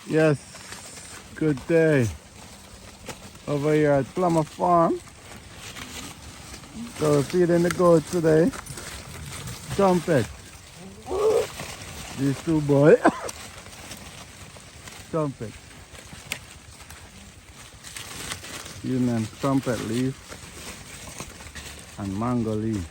Yes, good day over here at Plummer Farm. So we're feeding the goats today. Trumpet. These two boys. Trumpet. Using them trumpet leaf and mango leaf.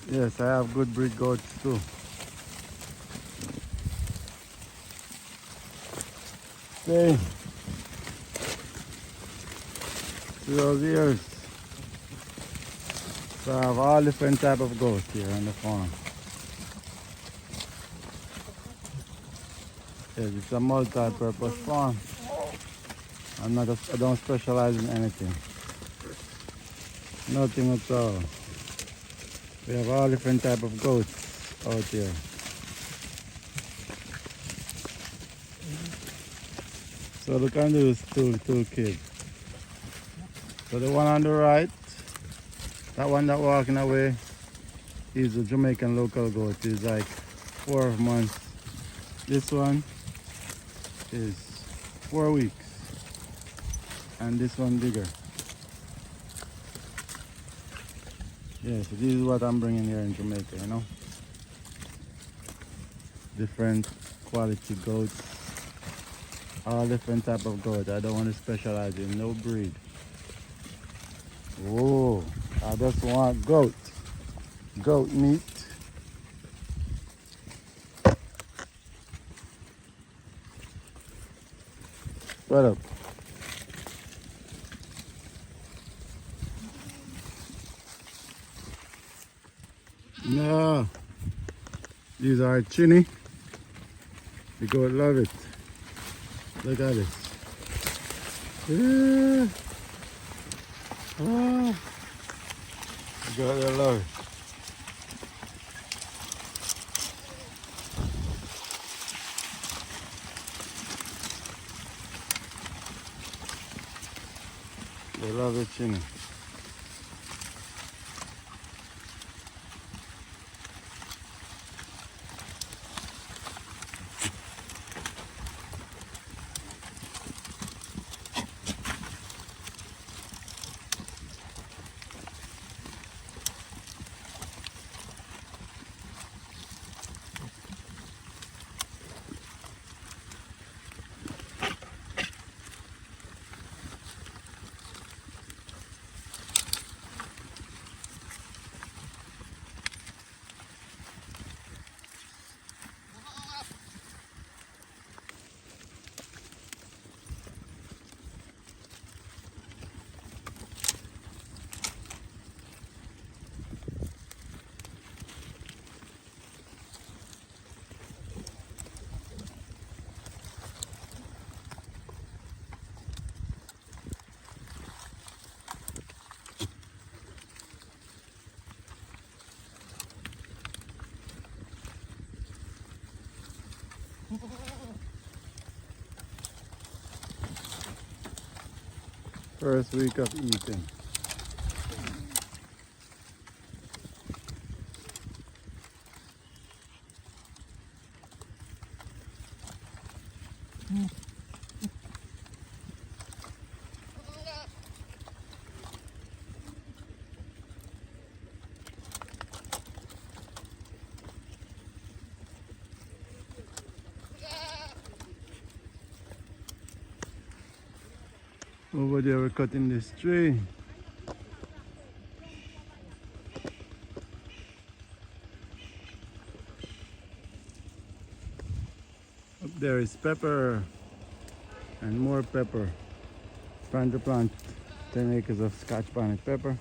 Yes, I have good breed goats too. Okay. See those ears. So I have all different type of goats here on the farm. Yes, it's a multi-purpose farm. I don't specialize in anything. Nothing at all. We have all different type of goats out here. So look at those two kids. So the one on the right, that one that walking away, is a Jamaican local goat. He's like 4 months. This one is 4 weeks. And this one bigger. Yeah, so this is what I'm bringing here in Jamaica, you know. Different quality goats. All different type of goat. I don't want to specialize in no breed. Whoa, I just want goat. Goat meat. What up? No, these are chinny. The goat love it. Look at this. Yeah. Oh, the goat they love it. They love it chinny. First week of eating. Over there we're cutting this tree. there is pepper and more pepper. Trying to plant 10 acres of Scotch bonnet pepper.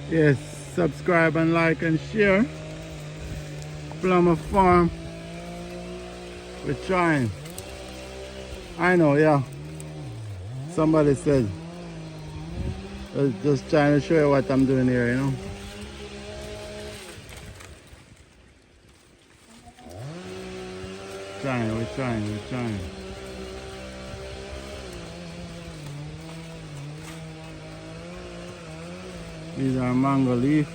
Yes, subscribe and like and share. Plumber Farm. We're trying. I know, yeah. Somebody said, just trying to show you what I'm doing here, you know. We're trying. These are mango leaf.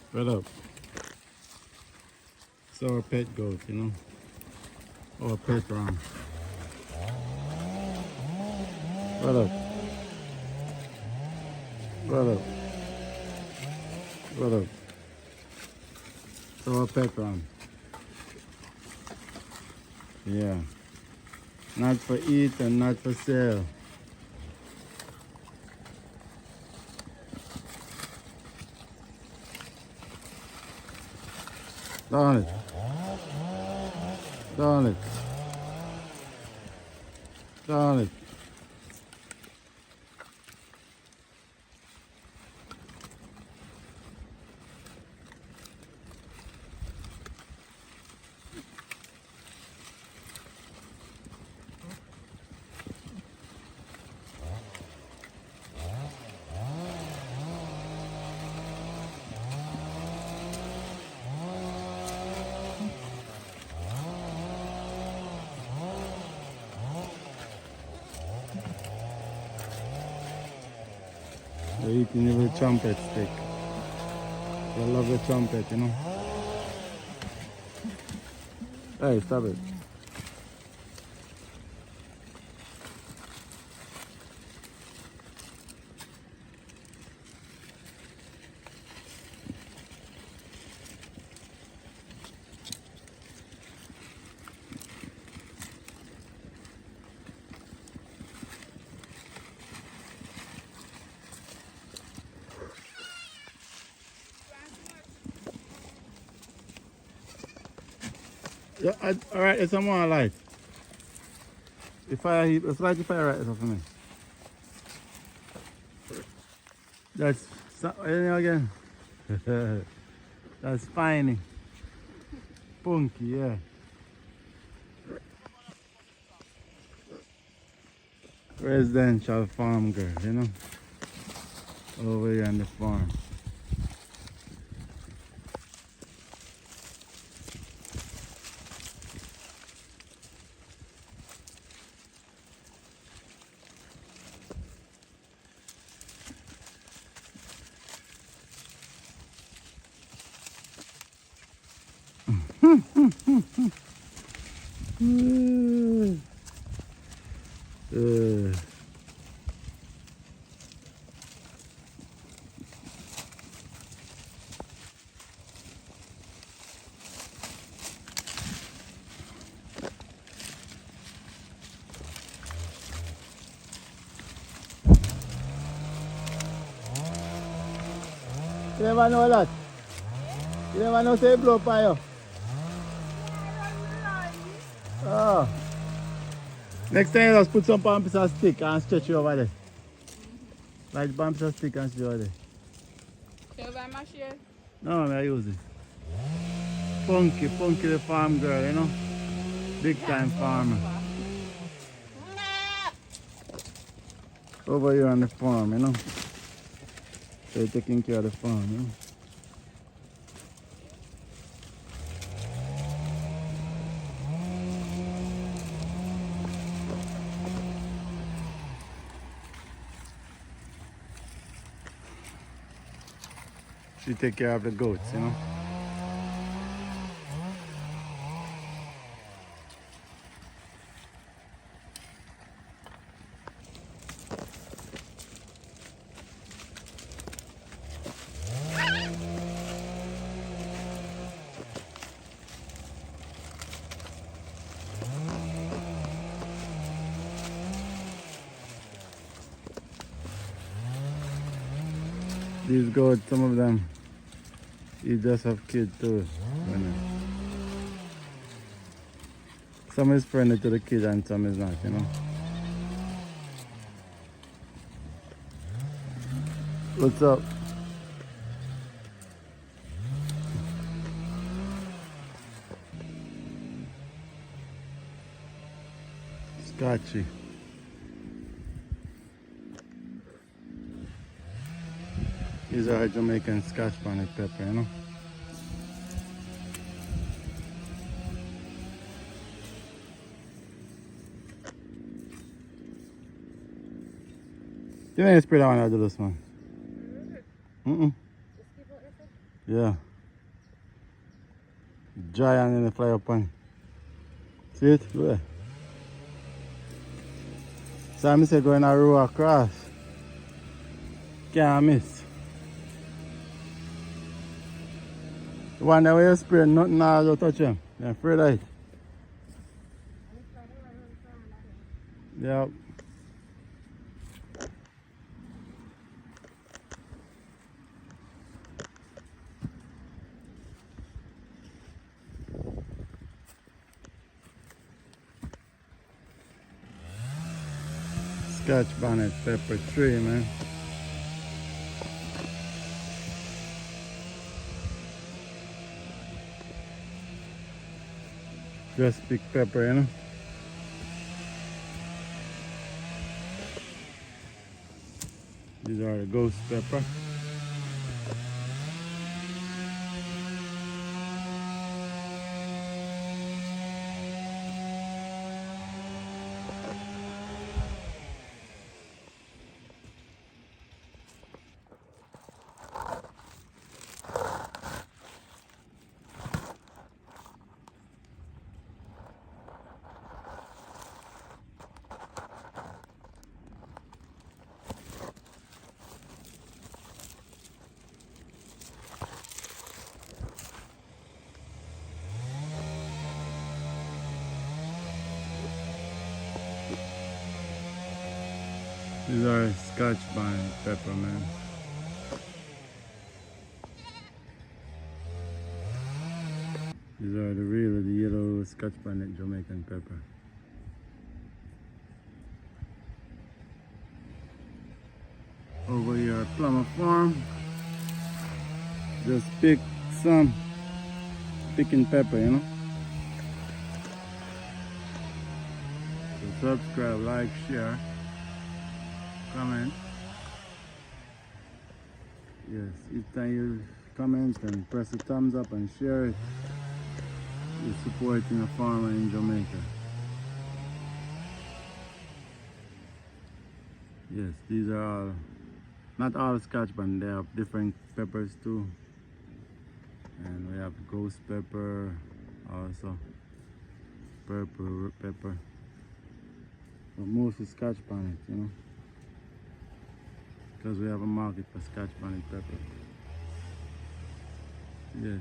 Spread up. It's our pet goat, you know. Our pet ram. Spread up. Spread up. Spread up. It's our pet ram. Yeah. Not for eat and not for sale. Down it. Down it. Down it. They're eating every trumpet stick. They love the trumpet, you know. Hey, stop it. Yeah, alright, it's a more light. The fire heat, let's light the fire right there for me. That's, again. That's fine. Punky, yeah. Residential farm girl, you know. Over here on the farm. You never know that. You never know say blow up on you. Oh. Next time you just put some bumps of stick and stretch you over there. Like bumps of stick and stretch over there. You buy my share? No, I use it. Punky the farm girl, you know. Big time farmer. over here on the farm, you know. They're taking care of the farm, you know. She take care of the goats, you know. These goats, some of them, you just have kids too. Some is friendly to the kid and some is not, you know. What's up? Scotchy. These are Jamaican Scotch bonnet pepper, you know. You ain't spray that one out of this one. Mm-mm. Yeah. Giant in the fly up on. See it? Where? So I say going a row across. Can't miss. The one that way you spray, nothing now to touch him. You're afraid of it. Yep. Scotch bonnet pepper tree, man. Just pick pepper, you know. These are the ghost pepper. These are Scotch bonnet pepper, man. These are the yellow Scotch bonnet Jamaican pepper. Over here at Plumber Farm, just pick some picking pepper, you know. So subscribe, like, share, comment. Yes, each time you comment and press the thumbs up and share it, you're supporting a farmer in Jamaica. Yes, these are all, not all Scotch, but they have different peppers too. And we have ghost pepper, also purple pepper. But mostly Scotch bonnet, you know. Because we have a market for Scotch bonnet pepper. Yes.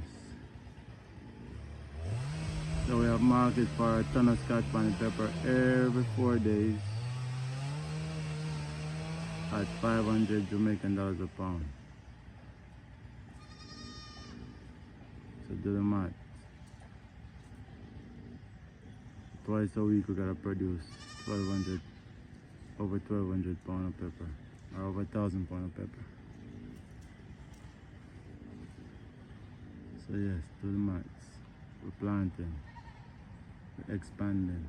So we have market for a ton of Scotch bonnet pepper every 4 days at 500 Jamaican dollars a pound. So do the math. Twice a week we gotta produce 1,200, over 1,200 pound of pepper, or over 1,000 pound of pepper. So yes, do the maths. We're planting, we're expanding.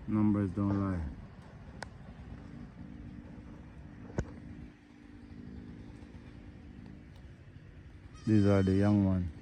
Numbers don't lie. These are the young ones.